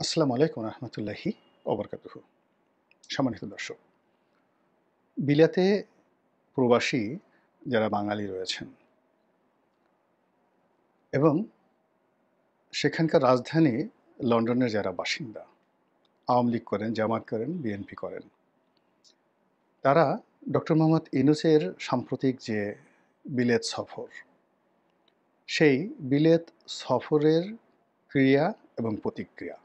আসসালামু আলাইকুম রহমতুল্লাহি ওবরকাতুহু। সম্মানিত দর্শক, বিলাতে প্রবাসী যারা বাঙালি রয়েছেন এবং সেখানকার রাজধানী লন্ডনের যারা বাসিন্দা, আওয়ামী লীগ করেন, জামাত করেন, বিএনপি করেন, তারা ডক্টর মোহাম্মদ ইউনূসের সাম্প্রতিক যে বিলেত সফর, সেই বিলেত সফরের ক্রিয়া এবং প্রতিক্রিয়া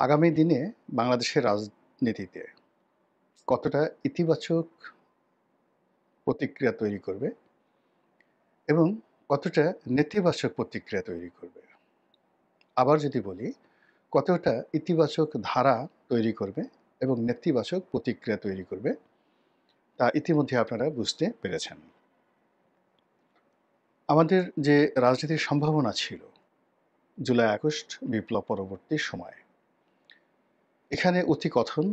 আগামী দিনে বাংলাদেশের রাজনীতিতে কতটা ইতিবাচক প্রতিক্রিয়া তৈরি করবে এবং কতটা নেতিবাচক প্রতিক্রিয়া তৈরি করবে। আবার যদি বলি, কতটা ইতিবাচক ধারা তৈরি করবে এবং নেতিবাচক প্রতিক্রিয়া তৈরি করবে, তা ইতিমধ্যে আপনারা বুঝতে পেরেছেন। আমাদের যে রাজনীতির সম্ভাবনা ছিল জুলাই আগস্ট বিপ্লব পরবর্তী সময়ে, এখানে অতি কথন,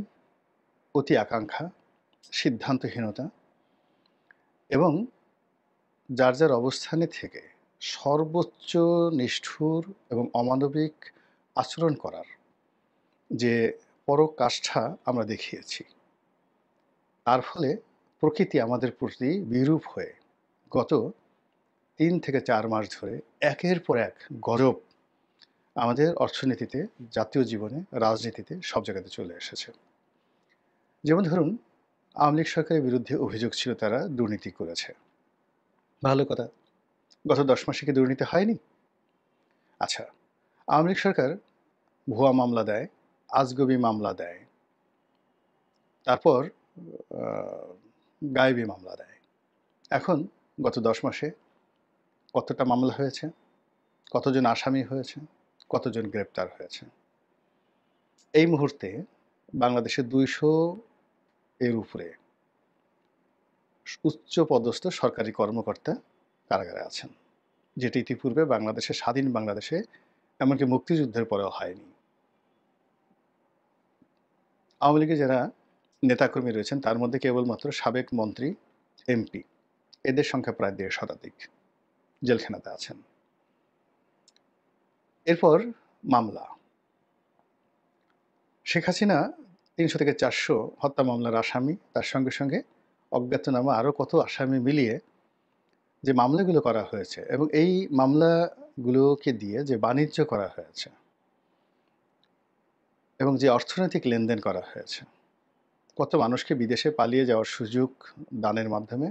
অতি আকাঙ্ক্ষা, সিদ্ধান্তহীনতা এবং যার যার অবস্থানে থেকে সর্বোচ্চ নিষ্ঠুর এবং অমানবিক আচরণ করার যে পরাকাষ্ঠা আমরা দেখিয়েছি, তার ফলে প্রকৃতি আমাদের প্রতি বিরূপ হয়ে গত ৩ থেকে ৪ মাস ধরে একের পর এক গজব আমাদের অর্থনীতিতে, জাতীয় জীবনে, রাজনীতিতে সব জায়গাতে চলে এসেছে। যেমন ধরুন, আওয়ামী লীগ সরকারের বিরুদ্ধে অভিযোগ ছিল তারা দুর্নীতি করেছে। ভালো কথা, গত ১০ মাসে কি দুর্নীতি হয়নি? আচ্ছা, আওয়ামী লীগ সরকার ভুয়া মামলা দেয়, আজগুবি মামলা দেয়, তারপর গায়েবী মামলা দেয়। এখন গত ১০ মাসে কতটা মামলা হয়েছে, কতজন আসামি হয়েছে, কতজন গ্রেপ্তার হয়েছে? এই মুহূর্তে বাংলাদেশে ২০০ এর উপরে উচ্চ পদস্থ সরকারি কর্মকর্তা কারাগারে আছেন, যেটি ইতিপূর্বে বাংলাদেশে, স্বাধীন বাংলাদেশে, এমনকি মুক্তিযুদ্ধের পরেও হয়নি। আওয়ামী লীগের যারা নেতাকর্মী রয়েছেন, তার মধ্যে কেবলমাত্র সাবেক মন্ত্রী, এমপি, এদের সংখ্যা প্রায় ১.৫ শতাধিক জেলখানাতে আছেন। এরপর মামলা, শেখ হাসিনা ৩০০ থেকে ৪০০ হত্যা মামলার আসামি, তার সঙ্গে সঙ্গে অজ্ঞাতনামা আরও কত আসামি মিলিয়ে যে মামলাগুলো করা হয়েছে এবং এই মামলাগুলোকে দিয়ে যে বাণিজ্য করা হয়েছে এবং যে অর্থনৈতিক লেনদেন করা হয়েছে, কত মানুষকে বিদেশে পালিয়ে যাওয়ার সুযোগ দানের মাধ্যমে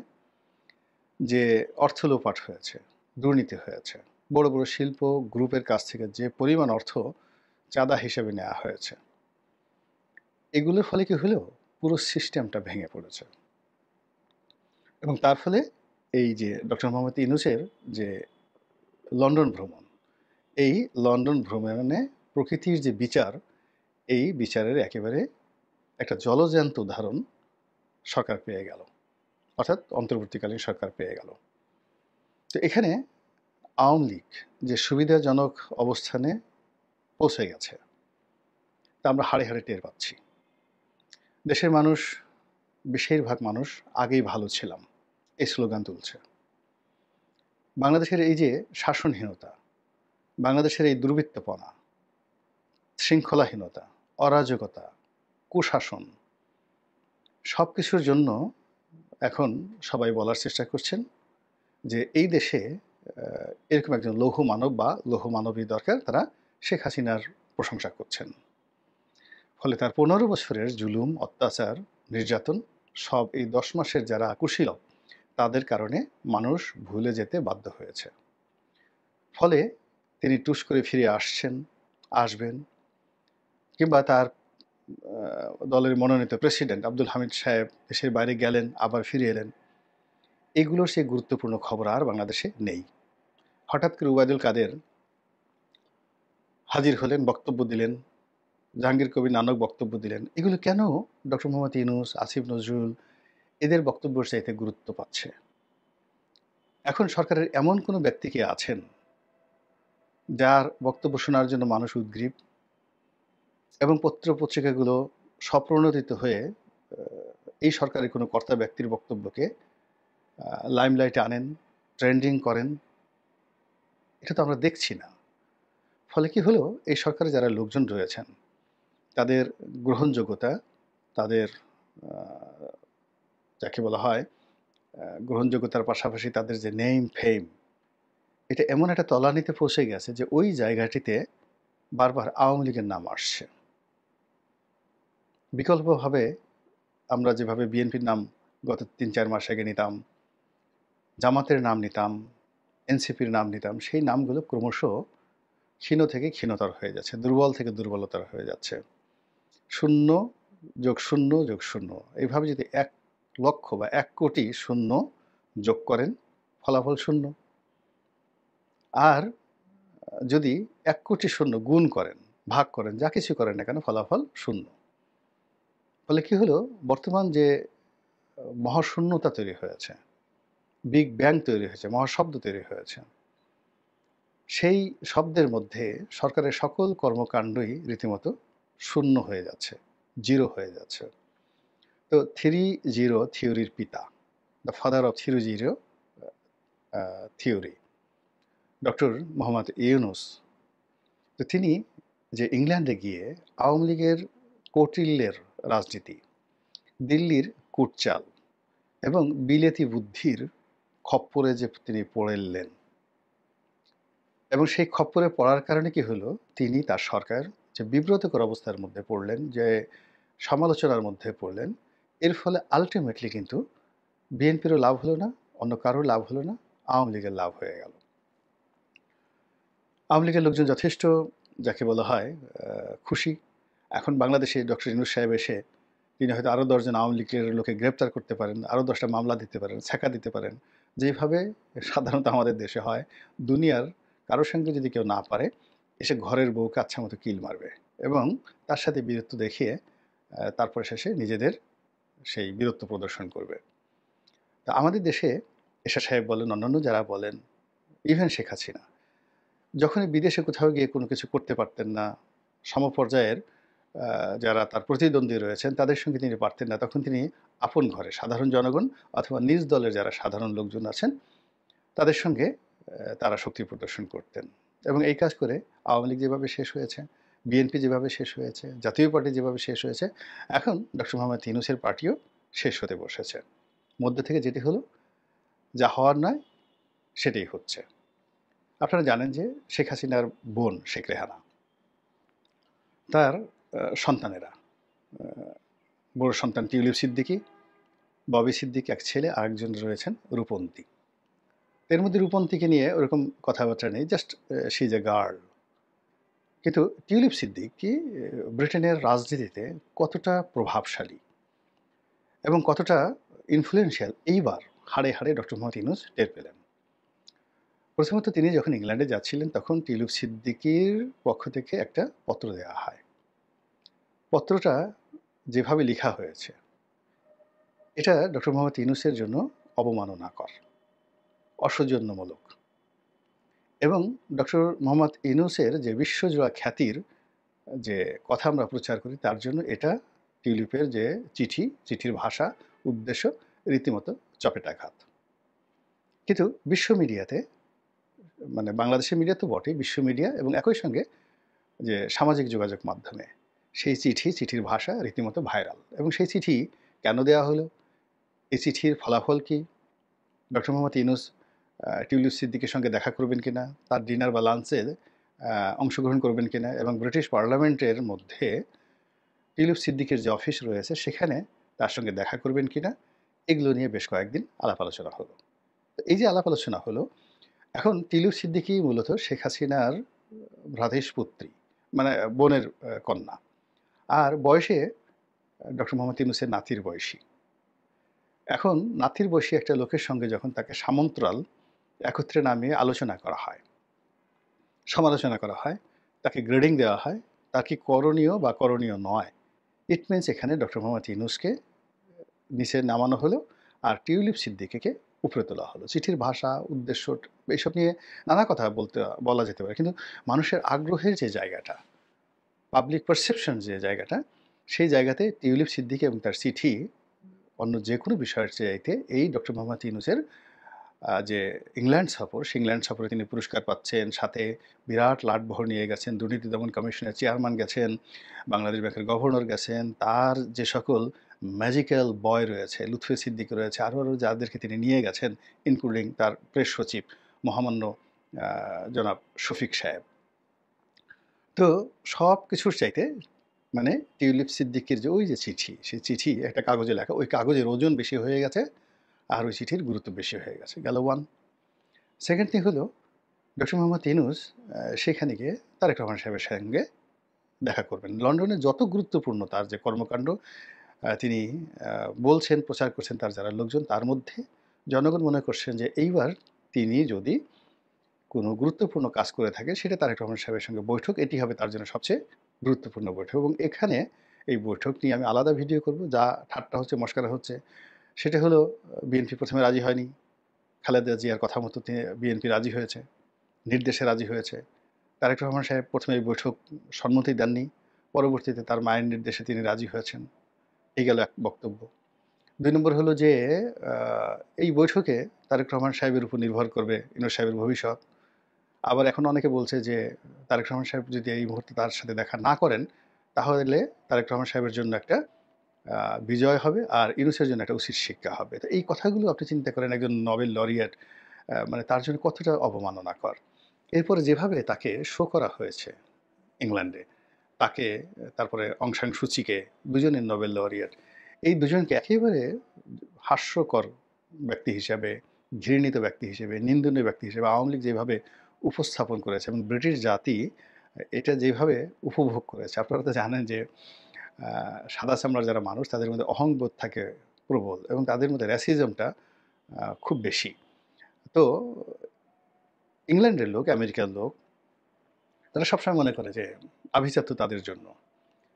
যে অর্থ লোপাট হয়েছে, দুর্নীতি হয়েছে, বড় বড় শিল্প গ্রুপের কাছ থেকে যে পরিমাণ অর্থ চাঁদা হিসেবে নেওয়া হয়েছে, এগুলোর ফলে কি হলো, পুরো সিস্টেমটা ভেঙে পড়েছে। এবং তার ফলে এই যে ডক্টর মোহাম্মদ ইউনূসের যে লন্ডন ভ্রমণ, এই লন্ডন ভ্রমণে প্রকৃতির যে বিচার, এই বিচারের একেবারে একটা জলজ্যান্ত উদাহরণ সরকার পেয়ে গেল, অর্থাৎ অন্তর্বর্তীকালীন সরকার পেয়ে গেল। তো এখানে আওয়ামী লীগ যে সুবিধাজনক অবস্থানে পৌঁছে গেছে, তা আমরা হাড়ে হাড়ে টের পাচ্ছি। দেশের মানুষ, বেশিরভাগ মানুষ আগেই ভালো ছিলাম এই স্লোগান তুলছে। বাংলাদেশের এই যে শাসনহীনতা, বাংলাদেশের এই দুর্বৃত্তপনা, শৃঙ্খলাহীনতা, অরাজকতা, কুশাসন, সব কিছুর জন্য এখন সবাই বলার চেষ্টা করছেন যে এই দেশে এরকম একজন লৌহ মানব বা লৌহ মানবী দরকার। তারা শেখ হাসিনার প্রশংসা করছেন। ফলে তার ১৫ বছরের জুলুম, অত্যাচার, নির্যাতন সব এই ১০ মাসের যারা কুশীলব, তাদের কারণে মানুষ ভুলে যেতে বাধ্য হয়েছে। ফলে তিনি টুস করে ফিরে আসছেন, আসবেন, কিংবা তার দলের মনোনীত প্রেসিডেন্ট আব্দুল হামিদ সাহেব দেশের বাইরে গেলেন, আবার ফিরে এলেন। এগুলোর সেই গুরুত্বপূর্ণ খবর আর বাংলাদেশে নেই। হঠাৎ করে ওবায়দুল কাদের হাজির হলেন, বক্তব্য দিলেন, জাহাঙ্গীর কবির নানক বক্তব্য দিলেন। এগুলো কেন ডক্টর মোহাম্মদ ইউনূস, আসিফ নজরুল এদের বক্তব্যের চাইতে গুরুত্ব পাচ্ছে? এখন সরকারের এমন কোনো ব্যক্তি কি আছেন যার বক্তব্য শোনার জন্য মানুষ উদগ্রীব এবং পত্র-পত্রিকাগুলো স্বপ্রণোদিত হয়ে এই সরকারের কোনো কর্তা ব্যক্তির বক্তব্যকে লাইমলাইটে আনেন, ট্রেন্ডিং করেন? এটা তো আমরা দেখছি না। ফলে কি হলো, এই সরকারে যারা লোকজন রয়েছেন তাদের গ্রহণযোগ্যতা, তাদের যাকে বলা হয় গ্রহণযোগ্যতার পাশাপাশি তাদের যে নেম ফেম, এটা এমন একটা তলানিতে পৌঁছে গেছে যে ওই জায়গাটিতে বারবার আওয়ামী লীগের নাম আসছে। বিকল্পভাবে আমরা যেভাবে বিএনপির নাম গত ৩-৪ মাস আগে নিতাম, জামাতের নাম নিতাম, এনসিপির নাম নিতাম, সেই নামগুলো ক্রমশ ক্ষীণ থেকে ক্ষীণতর হয়ে যাচ্ছে, দুর্বল থেকে দুর্বলতর হয়ে যাচ্ছে। 0 যোগ 0 যোগ 0 এইভাবে যদি ১ লক্ষ বা ১ কোটি শূন্য যোগ করেন, ফলাফল 0। আর যদি ১ কোটি শূন্য গুণ করেন, ভাগ করেন, যা কিছু করেন না কেন, ফলাফল 0। ফলে কি হলো, বর্তমান যে মহাশূন্যতা তৈরি হয়েছে, বিগ ব্যাং তৈরি হয়েছে, মহাশব্দ তৈরি হয়েছে, সেই শব্দের মধ্যে সরকারের সকল কর্মকাণ্ডই রীতিমতো শূন্য হয়ে যাচ্ছে, জিরো হয়ে যাচ্ছে। তো 3-0 থিওরির পিতা, the father of 3-0 theory, doctor Mohammad Yunus, তো তিনি যে ইংল্যান্ডে গিয়ে আওয়ামী লীগের কৌটিল্যের রাজনীতি, দিল্লির কুটচাল এবং বিলেতি বুদ্ধির খপ্পরে যে তিনি পড়লেন, এবং সেই খপ্পরে পড়ার কারণে কি হলো, তিনি তার সরকার যে বিব্রতকর অবস্থার মধ্যে পড়লেন, যে সমালোচনার মধ্যে পড়লেন, এর ফলে আলটিমেটলি কিন্তু বিএনপিরও লাভ হলো না, অন্য কারোর লাভ হলো না, আওয়ামী লীগের লাভ হয়ে গেল। আওয়ামী লীগের লোকজন যথেষ্ট, যাকে বলা হয়, খুশি। এখন বাংলাদেশে ডক্টর ইউনূস সাহেব এসে তিনি হয়তো আরও 10 জন আওয়ামী লীগের লোকে গ্রেপ্তার করতে পারেন, আরও 10টা মামলা দিতে পারেন, ছ্যাঁকা দিতে পারেন, যেভাবে সাধারণত আমাদের দেশে হয়। দুনিয়ার কারোর সঙ্গে যদি কেউ না পারে, এসে ঘরের বউকে আচ্ছা মতো কিল মারবে এবং তার সাথে বীরত্ব দেখিয়ে তারপরে শেষে নিজেদের সেই বীরত্ব প্রদর্শন করবে। তা আমাদের দেশে এরশাদ সাহেব বলেন, অন্যান্য যারা বলেন, ইভেন শেখ হাসিনা যখনই বিদেশে কোথাও গিয়ে কোনো কিছু করতে পারতেন না, সমপর্যায়ের যারা তার প্রতিদ্বন্দ্বী রয়েছেন তাদের সঙ্গে তিনি পারতেন না, তখন তিনি আপন ঘরে সাধারণ জনগণ অথবা নিজ দলের যারা সাধারণ লোকজন আছেন তাদের সঙ্গে তারা শক্তি প্রদর্শন করতেন। এবং এই কাজ করে আওয়ামী লীগ যেভাবে শেষ হয়েছে, বিএনপি যেভাবে শেষ হয়েছে, জাতীয় পার্টি যেভাবে শেষ হয়েছে, এখন ডক্টর মোহাম্মদ ইউনূসের পার্টিও শেষ হতে বসেছে। মধ্যে থেকে যেটি হলো, যা হওয়ার নয় সেটাই হচ্ছে। আপনারা জানেন যে শেখ হাসিনার বোন শেখ রেহানা, তার সন্তানেরা, বড় সন্তান টিউলিপ সিদ্দিকী, ববি সিদ্দিকী এক ছেলে, আরেকজন রয়েছেন রূপন্তী। এর মধ্যে রূপন্তীকে নিয়ে ওরকম কথাবার্তা নেই, just she is a girl. কিন্তু টিউলিপ সিদ্দিকী ব্রিটেনের রাজনীতিতে কতটা প্রভাবশালী এবং কতটা ইনফ্লুয়েন্সিয়াল, এইবার হাড়ে হাড়ে ডক্টর মোহাম্মদ ইউনূস টের পেলেন। প্রথমত তিনি যখন ইংল্যান্ডে যাচ্ছিলেন তখন টিউলিপ সিদ্দিকীর পক্ষ থেকে একটা পত্র দেওয়া হয়। পত্রটা যেভাবে লেখা হয়েছে, এটা ডক্টর মোহাম্মদ ইউনূসের জন্য অবমাননাকর, অসৌজন্যমূলক। এবং ডক্টর মোহাম্মদ ইউনূসের যে বিশ্বজোড়া খ্যাতির যে কথা আমরা প্রচার করি, তার জন্য এটা টিউলিপের যে চিঠির ভাষা, উদ্দেশ্য রীতিমতো চপেটাঘাত। কিন্তু বিশ্ব মিডিয়াতে, মানে বাংলাদেশের মিডিয়া তো বটেই, বিশ্ব মিডিয়া এবং একই সঙ্গে যে সামাজিক যোগাযোগ মাধ্যমে সেই চিঠির ভাষা রীতিমতো ভাইরাল। এবং সেই চিঠি কেন দেওয়া হলো, এই চিঠির ফলাফল কি, ডক্টর মোহাম্মদ ইউনূস টিউলিপ সিদ্দিকের সঙ্গে দেখা করবেন কিনা, তার ডিনার বা লাঞ্চে অংশগ্রহণ করবেন কিনা, এবং ব্রিটিশ পার্লামেন্টের মধ্যে টিউলিপ সিদ্দিকের যে অফিস রয়েছে সেখানে তার সঙ্গে দেখা করবেন কিনা, এগুলো নিয়ে বেশ কয়েকদিন আলাপ আলোচনা হলো। তো এই যে আলাপ আলোচনা হলো, এখন টিউলিপ সিদ্দিকী মূলত শেখ হাসিনার ভ্রাতুষ্পুত্রী, মানে বোনের কন্যা, আর বয়সে ডক্টর মোহাম্মদ ইউনূসের নাতির বয়সী। এখন নাতির বয়সী একটা লোকের সঙ্গে যখন তাকে সামন্তরাল একত্রে নামিয়ে আলোচনা করা হয়, সমালোচনা করা হয়, তাকে গ্রেডিং দেওয়া হয়, তার কি করণীয় বা করণীয় নয়, ইট মিনস এখানে ডক্টর মোহাম্মদ ইউনূসকে নিচে নামানো হলো আর টিউলিপ সিদ্দিকীকে উপরে তোলা হলো। চিঠির ভাষা, উদ্দেশ্য, এইসব নিয়ে নানা কথা বলা যেতে পারে, কিন্তু মানুষের আগ্রহের যে জায়গাটা, পাবলিক পারসেপশন যে জায়গাটা, সেই জায়গাতে টিউলিপ সিদ্দিকী এবং তার চিঠি অন্য যে কোনো বিষয়ের চাইতে এই ডক্টর মোহাম্মদ ইউনূসের যে ইংল্যান্ড সফর, সেই ইংল্যান্ড সফরে তিনি পুরস্কার পাচ্ছেন, সাথে বিরাট লাটবহর নিয়ে গেছেন, দুর্নীতি দমন কমিশনের চেয়ারম্যান গেছেন, বাংলাদেশ ব্যাংকের গভর্নর গেছেন, তার যে সকল ম্যাজিক্যাল বয় রয়েছে, লুৎফে সিদ্দিকী রয়েছে, আরও যাদেরকে তিনি নিয়ে গেছেন, ইনক্লুডিং তার প্রেস সচিব মহামান্য জনাব শফিক সাহেব। তো সব কিছুর চাইতে মানে টিউলিপ সিদ্দিকীর যে ওই যে চিঠি, সেই চিঠি একটা কাগজে লেখা, ওই কাগজের ওজন বেশি হয়ে গেছে আর ওই চিঠির গুরুত্ব বেশি হয়ে গেছে, গেল ওয়ান। সেকেন্ড থিং হলো ডক্টর মোহাম্মদ ইউনূস সেখানে গিয়ে তারেক রহমান সাহেবের সঙ্গে দেখা করবেন। লন্ডনে যত গুরুত্বপূর্ণ তার যে কর্মকাণ্ড তিনি বলছেন, প্রচার করছেন তার যারা লোকজন, তার মধ্যে জনগণ মনে করছেন যে এইবার তিনি যদি কোনো গুরুত্বপূর্ণ কাজ করে থাকে সেটা তারেক রহমান সাহেবের সঙ্গে বৈঠক, এটি হবে তার জন্য সবচেয়ে গুরুত্বপূর্ণ বৈঠক। এবং এখানে এই বৈঠক নিয়ে আমি আলাদা ভিডিও করব, যা ঠাট্টা হচ্ছে, মশকরা হচ্ছে। সেটা হলো বিএনপি প্রথমে রাজি হয়নি, খালেদা জিয়ার কথা মতো বিএনপি রাজি হয়েছে, নির্দেশে রাজি হয়েছে। তারেক রহমান সাহেব প্রথমে এই বৈঠক সম্মতি দেননি, পরবর্তীতে তার মায়ের নির্দেশে তিনি রাজি হয়েছেন। এই গেল এক বক্তব্য। ২ নম্বর হলো যে এই বৈঠকে তারেক রহমান সাহেবের উপর নির্ভর করবে ইউনূস সাহেবের ভবিষ্যৎ। আবার এখন অনেকে বলছে যে তারেক রহমান সাহেব যদি এই মুহূর্তে তার সাথে দেখা না করেন, তাহলে তারেক রহমান সাহেবের জন্য একটা বিজয় হবে আর ইউনূসের জন্য একটা উচিত শিক্ষা হবে। তো এই কথাগুলো আপনি চিন্তা করেন, একজন নোবেল লরিয়েট মানে তার জন্য কতটা অবমাননাকর। এরপরে যেভাবে তাকে শো করা হয়েছে ইংল্যান্ডে, তাকে তারপরে অং সান সূচিকে, দুজনের নোবেল লরিয়েট, এই দুজনকে একেবারে হাস্যকর ব্যক্তি হিসাবে, ঘৃণিত ব্যক্তি হিসেবে, নিন্দনীয় ব্যক্তি হিসেবে আওয়ামী লীগ যেভাবে উপস্থাপন করেছে এবং ব্রিটিশ জাতি এটা যেভাবে উপভোগ করেছে। আপনারা তো জানেন যে সাদা চামড়ার যারা মানুষ তাদের মধ্যে অহংবোধ থাকে প্রবল এবং তাদের মধ্যে র্যাসিজমটা খুব বেশি। তো ইংল্যান্ডের লোক, আমেরিকার লোক, তারা সবসময় মনে করে যে আভিজাত্য তাদের জন্য,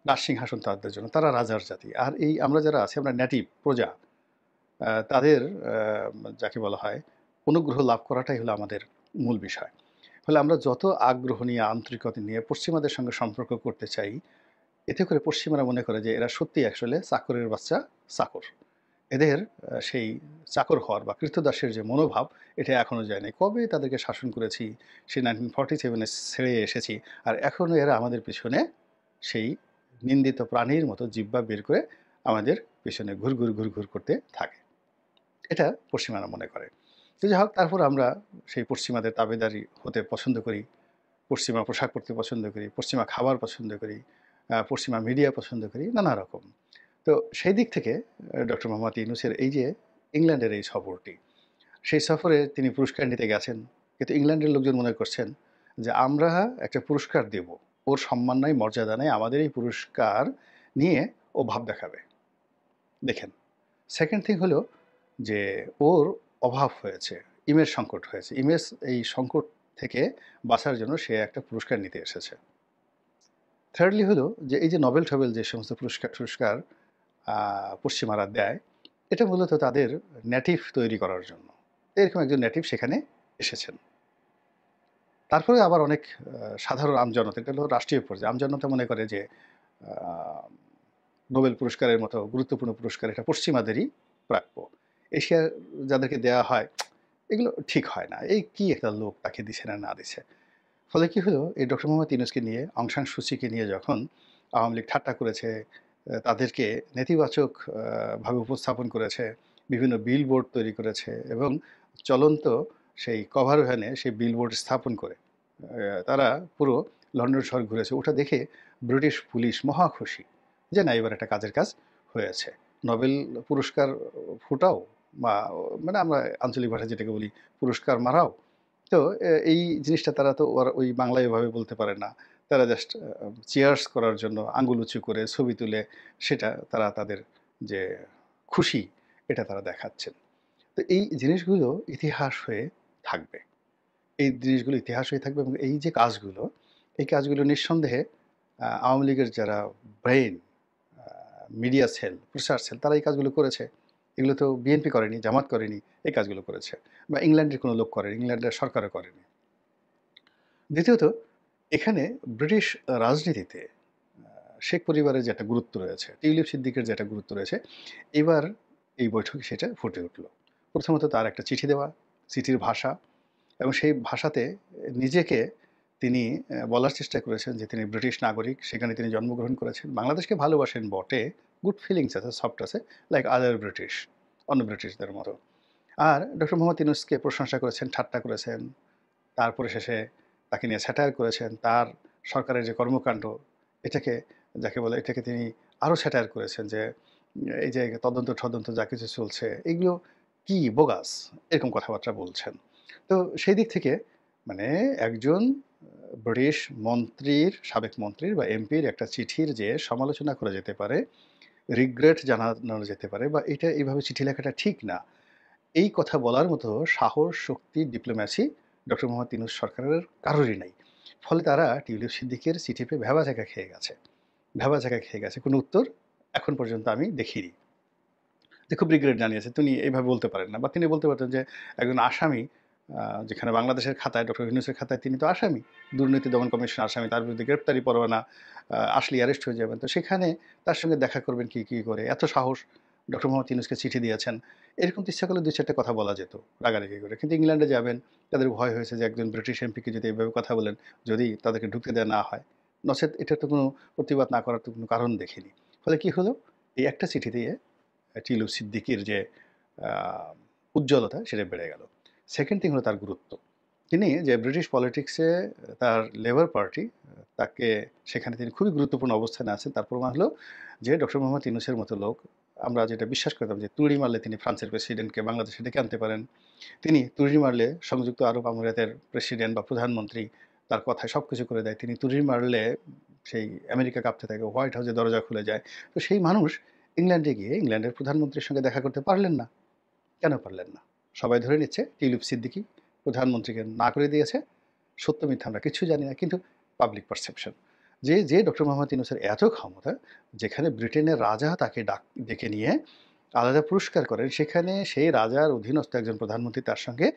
রাজসিংহাসন তাদের জন্য, তারা রাজার জাতি। আর এই আমরা যারা আছি, আমরা নেটিভ প্রজা, তাদের যাকে বলা হয় অনুগ্রহ লাভ করাটাই হলো আমাদের মূল বিষয়। ফলে আমরা যত আগ্রহ নিয়ে, আন্তরিকতা নিয়ে পশ্চিমাদের সঙ্গে সম্পর্ক করতে চাই, এতে করে পশ্চিমারা মনে করে যে এরা সত্যিই আসলে চাকরের বাচ্চা চাকর। এদের সেই চাকর হওয়ার বা কৃতদাসের যে মনোভাব, এটা এখনও যায় নাই। কবে তাদেরকে শাসন করেছি, সেই 1947 ছেড়ে এসেছি, আর এখনও এরা আমাদের পিছনে সেই নিন্দিত প্রাণীর মতো জিহ্বা বের করে আমাদের পিছনে ঘুর করতে থাকে। এটা পশ্চিমারা মনে করে। তো যাই হোক, তারপর আমরা সেই পশ্চিমাদের তাবেদারি হতে পছন্দ করি, পশ্চিমা পোশাক পরতে পছন্দ করি, পশ্চিমা খাবার পছন্দ করি, পশ্চিমা মিডিয়া পছন্দ করি, নানা রকম। তো সেই দিক থেকে ডক্টর মোহাম্মদ ইউনূসের এই যে ইংল্যান্ডের এই সফরটি, সেই সফরে তিনি পুরস্কার নিতে গেছেন। কিন্তু ইংল্যান্ডের লোকজন মনে করছেন যে আমরা একটা পুরস্কার দেব, ওর সম্মান নাই, মর্যাদা নেই, আমাদের এই পুরস্কার নিয়ে ও ভাব দেখাবে। দেখেন, সেকেন্ড থিং হলো যে ওর অভাব হয়েছে, ইমেজ সংকট হয়েছে। ইমেজ এই সংকট থেকে বাঁচার জন্য সে একটা পুরস্কার নিতে এসেছে। থার্ডলি হলো যে এই যে নোবেল-টোবেল যে সমস্ত পুরস্কার পশ্চিমারা দেয়, এটা মূলত তাদের নেটিভ তৈরি করার জন্য। এরকম একজন নেটিভ সেখানে এসেছেন। তারপরে আবার অনেক সাধারণ আমজনতা, এটা হলো রাষ্ট্রীয় পর্যায়ে, আমজনতা মনে করে যে আ নোবেল পুরস্কারের মতো গুরুত্বপূর্ণ পুরস্কার এটা পশ্চিমাদেরই প্রাপ্য। এশিয়ার যাদেরকে দেয়া হয়, এগুলো ঠিক হয় না। এই কি একটা লোক তাকে দিছে না দিছে। ফলে কি হলো, এই ডক্টর মোহাম্মদ ইউনূসকে নিয়ে, অং সান সূচিকে নিয়ে যখন আওয়ামী লীগ ঠাট্টা করেছে, তাদেরকে নেতিবাচক ভাবে উপস্থাপন করেছে, বিভিন্ন বিলবোর্ড তৈরি করেছে এবং চলন্ত সেই কভার ভ্যানে সেই বিলবোর্ড স্থাপন করে তারা পুরো লন্ডন শহর ঘুরেছে। ওটা দেখে ব্রিটিশ পুলিশ মহা খুশি যে না, এবার একটা কাজের কাজ হয়েছে। নোবেল পুরস্কার ফুটাও বা মানে আমরা আঞ্চলিক ভাষায় যেটাকে বলি পুরস্কার মারাও। তো এই জিনিসটা তারা তো ওই বাংলায় এভাবে বলতে পারে না। তারা জাস্ট চিয়ার্স করার জন্য আঙ্গুল উঁচু করে ছবি তুলে সেটা তারা তাদের যে খুশি, এটা তারা দেখাচ্ছেন। তো এই জিনিসগুলো ইতিহাস হয়ে থাকবে। এই জিনিসগুলো ইতিহাস হয়ে থাকবে এবং এই যে কাজগুলো, এই কাজগুলো নিঃসন্দেহে আওয়ামী লীগের যারা ব্রেইন, আ মিডিয়া সেল, প্রচার সেল, তারা এই কাজগুলো করেছে। এগুলো তো বিএনপি করেনি, জামাত করেনি, এই কাজগুলো করেছে। বা ইংল্যান্ডের কোনো লোক করেনি, ইংল্যান্ডের সরকারও করেনি। দ্বিতীয়ত, এখানে ব্রিটিশ রাজনীতিতে শেখ পরিবারের যে একটা গুরুত্ব রয়েছে, টিউলিপ সিদ্দিকের যে একটা গুরুত্ব রয়েছে, এবার এই বৈঠকে সেটা ফুটে উঠল। প্রথমত তার একটা চিঠি দেওয়া, চিঠির ভাষা এবং সেই ভাষাতে নিজেকে তিনি বলার চেষ্টা করেছেন যে তিনি ব্রিটিশ নাগরিক, সেখানে তিনি জন্মগ্রহণ করেছেন। বাংলাদেশকে ভালোবাসেন বটে, গুড ফিলিংস আছে, সফট আছে, লাইক আদার ব্রিটিশ, অন্য ব্রিটিশদের মতো। আর ডক্টর মোহাম্মদ ইউনূসকে প্রশংসা করেছেন, ঠাট্টা করেছেন। তারপরে শেষে তাকে নিয়ে স্যাটায়ার করেছেন। তার সরকারের যে কর্মকাণ্ড, এটাকে যাকে বলে, এটাকে তিনি আরও স্যাটায়ার করেছেন যে এই যে তদন্ত যা কিছু চলছে এগুলো কি বোগাস, এরকম কথাবার্তা বলছেন। তো সেই দিক থেকে মানে একজন ব্রিটিশ মন্ত্রীর, সাবেক মন্ত্রীর বা এমপির একটা চিঠির যে সমালোচনা করা যেতে পারে, রিগ্রেট জানানো যেতে পারে, বা এটা এইভাবে চিঠি লেখাটা ঠিক না, এই কথা বলার মতো সাহস, শক্তি, ডিপ্লোম্যাসি ডক্টর মোহাম্মদ ইউনূস সরকারের কারোরই নাই। ফলে তারা টিউলিপ সিদ্দিকের চিঠি পেয়ে ভ্যাবাচ্যাকা খেয়ে গেছে। ভ্যাবাচ্যাকা খেয়ে গেছে। কোনো উত্তর এখন পর্যন্ত আমি দেখিনি। যে খুব রিগ্রেট জানিয়েছে, তিনি এইভাবে বলতে পারেন না। বা তিনি বলতে পারতেন যে একজন আসামি, যেখানে বাংলাদেশের খাতায়, ডক্টর ইউনূসের খাতায় তিনি তো আসামি, দুর্নীতি দমন কমিশন আসামি, তার বিরুদ্ধে গ্রেপ্তারি পরোয়ানা, আসলেই অ্যারেস্ট হয়ে যাবেন। তো সেখানে তার সঙ্গে দেখা করবেন কি করে? এত সাহস, ডক্টর মোহাম্মদ ইউনূসকে চিঠি দিয়েছেন। এরকম তো ইচ্ছা করলে ২-৪ টা কথা বলা যেত রাগারাগি করে। কিন্তু ইংল্যান্ডে যাবেন, তাদের ভয় হয়েছে যে একজন ব্রিটিশ এমপিকে যদি এভাবে কথা বলেন, যদি তাদেরকে ঢুকতে দেয়া না হয়, নচেৎ এটার তো কোনো প্রতিবাদ না করার তো কোনো কারণ দেখিনি। ফলে কি হলো? এই একটা চিঠি দিয়ে টিউলিপ সিদ্দিকীর যে আ উজ্জ্বলতা, সেটা বেড়ে গেল। সেকেন্ড থিং হলো তার গুরুত্ব। তিনি যে ব্রিটিশ পলিটিক্সে তার লেবার পার্টি তাকে, সেখানে তিনি খুবই গুরুত্বপূর্ণ অবস্থানে আছেন। তার প্রমাণ হলো যে ডক্টর মোহাম্মদ ইউনূসের মতো লোক, আমরা যেটা বিশ্বাস করতাম যে তুড়ি মারলে তিনি ফ্রান্সের প্রেসিডেন্টকে বাংলাদেশে ডেকে আনতে পারেন। তিনি তুড়ি মারলে সংযুক্ত আরব আমিরাতের প্রেসিডেন্ট বা প্রধানমন্ত্রী তার কথায় সবকিছু করে দেয়। তিনি তুড়ি মারলে সেই আমেরিকা কাঁপতে থাকে, হোয়াইট হাউসের দরজা খুলে যায়। তো সেই মানুষ ইংল্যান্ডে গিয়ে ইংল্যান্ডের প্রধানমন্ত্রীর সঙ্গে দেখা করতে পারলেন না। কেন পারলেন না? সবাই ধরে নিচ্ছে টিউলিপ সিদ্দিকী প্রধানমন্ত্রীকে না করে দিয়েছে। সত্য মিথ্যা আমরা কিচ্ছু জানি না। কিন্তু পাবলিক পারসেপশন যে ডক্টর মোহাম্মদ ইউনূসের এত ক্ষমতা, যেখানে ব্রিটেনের রাজা তাকে ডেকে নিয়ে আলাদা পুরস্কার করেন, সেখানে সেই রাজার অধীনস্থ একজন প্রধানমন্ত্রী তার সঙ্গে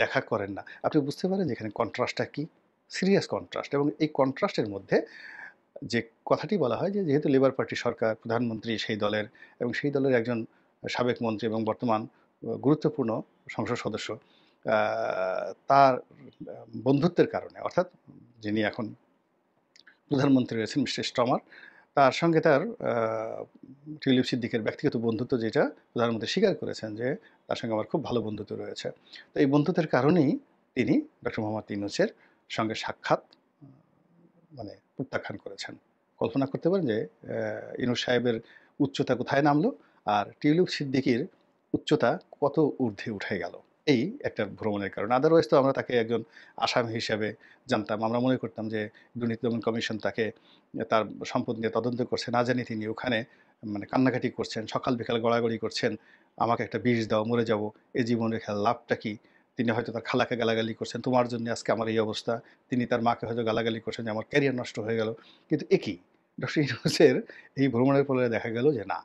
দেখা করেন না। আপনি বুঝতে পারেন যে এখানে কন্ট্রাস্টটা কি? Serious contrast. এবং এই কন্ট্রাস্টের মধ্যে যে কথাটি বলা হয় যে যেহেতু লেবার পার্টি সরকার, প্রধানমন্ত্রী সেই দলের, এবং সেই দলের একজন সাবেক মন্ত্রী এবং বর্তমান গুরুত্বপূর্ণ সংসদ সদস্য, তার বন্ধুত্বের কারণে, অর্থাৎ যিনি এখন প্রধানমন্ত্রী রয়েছেন মিস্টার স্টমার, তার সঙ্গে তার টিউলিপ সিদ্দিকের ব্যক্তিগত বন্ধুত্ব, যেটা প্রধানমন্ত্রী স্বীকার করেছেন যে তার সঙ্গে আমার খুব ভালো বন্ধুত্ব রয়েছে। তো এই বন্ধুত্বের কারণেই তিনি ডক্টর মোহাম্মদ ইউনূসের সঙ্গে সাক্ষাৎ মানে প্রত্যাখ্যান করেছেন। কল্পনা করতে পারেন যে ইউনূস সাহেবের উচ্চতা কোথায় নামলো, আর টিউলিপ সিদ্দিকীর উচ্চতা কত ঊর্ধ্বে উঠে গেল এই একটা ভ্রমণের কারণে। আদারওয়াইজ তো আমরা তাকে একজন আসামি হিসেবে জানতাম। আমরা মনে করতাম যে দুর্নীতি দমন কমিশন তাকে তার সম্পদ নিয়ে তদন্ত করছে, না জানি তিনি ওখানে মানে কান্নাকাটি করছেন, সকাল বিকাল গড়াগড়ি করছেন, আমাকে একটা বিষ দাও, মরে যাব, এই জীবন রেখে লাভটা কি? তিনি হয়তো তার খালাকে গালাগালি করছেন, তোমার জন্য আজকে আমার এই অবস্থা। তিনি তার মাকে হয়তো গালাগালি করছেন যে আমার ক্যারিয়ার নষ্ট হয়ে গেল। কিন্তু একই ডক্টর ইউনূসের এই ভ্রমণের ফলে দেখা গেল যে না,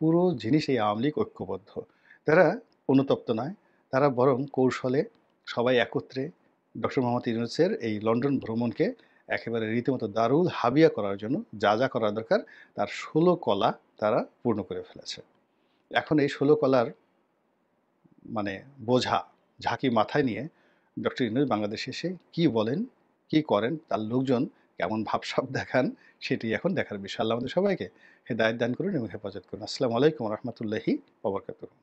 পুরো জিনিস এই আওয়ামী লীগ ঐক্যবদ্ধ। তারা অনুতপ্ত নয়, তারা বরং কৌশলে সবাই একত্রে ডক্টর মোহাম্মদ ইউনূসের এই লন্ডন ভ্রমণকে একেবারে রীতিমতো দারুল হাবিয়া করার জন্য যা করা দরকার তার ১৬ কলা তারা পূর্ণ করে ফেলেছে। এখন এই ১৬ কলার মানে বোঝা, ঝাঁকি মাথায় নিয়ে ডক্টর ইউনূস বাংলাদেশে এসে কী বলেন, কী করেন, তার লোকজন কেমন ভাবসাব দেখান, সেটি এখন দেখার বিষয়। আল্লাহ আমাদের সবাইকে হেদায়েত দান করুন এবং হেফাজত করুন। আসসালামু আলাইকুম ওয়া রাহমাতুল্লাহি ওয়া বারাকাতুহু।